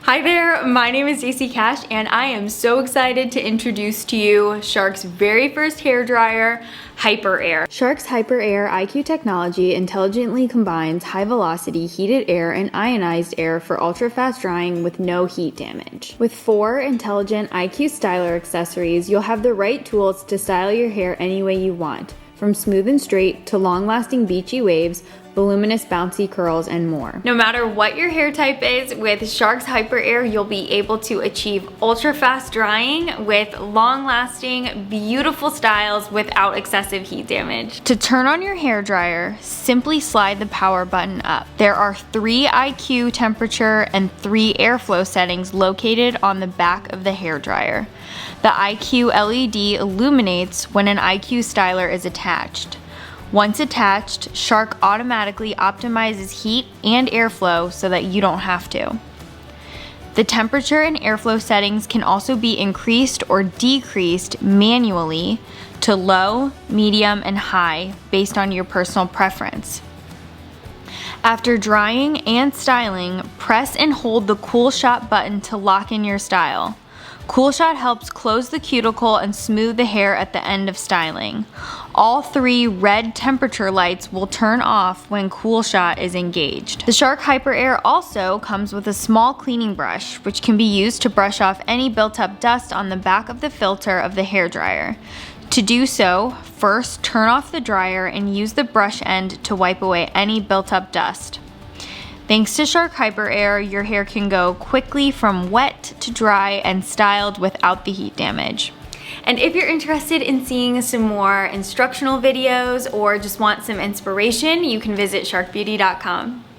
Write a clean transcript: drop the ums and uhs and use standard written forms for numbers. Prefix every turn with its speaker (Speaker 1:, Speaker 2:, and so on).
Speaker 1: Hi there, my name is Stacey Cash and I am so excited to introduce to you Shark's very first hairdryer, HyperAIR. Shark's HyperAIR IQ technology intelligently combines high-velocity heated air and ionized air for ultra-fast drying with no heat damage. With 4 intelligent IQ styler accessories, you'll have the right tools to style your hair any way you want, from smooth and straight to long-lasting beachy waves, voluminous bouncy curls, and more. No matter what your hair type is, with Shark's HyperAIR, you'll be able to achieve ultra-fast drying with long-lasting, beautiful styles without excessive heat damage. To turn on your hairdryer, simply slide the power button up. There are 3 IQ temperature and 3 airflow settings located on the back of the hairdryer. The IQ LED illuminates when an IQ styler is attached. Once attached, Shark automatically optimizes heat and airflow so that you don't have to. The temperature and airflow settings can also be increased or decreased manually to low, medium, and high based on your personal preference. After drying and styling, press and hold the Cool Shot button to lock in your style. Cool Shot helps close the cuticle and smooth the hair at the end of styling. All 3 red temperature lights will turn off when Cool Shot is engaged. The Shark HyperAIR also comes with a small cleaning brush, which can be used to brush off any built-up dust on the back of the filter of the hairdryer. To do so, first turn off the dryer and use the brush end to wipe away any built-up dust. Thanks to Shark HyperAIR, your hair can go quickly from wet to dry and styled without the heat damage. And if you're interested in seeing some more instructional videos or just want some inspiration, you can visit sharkbeauty.com.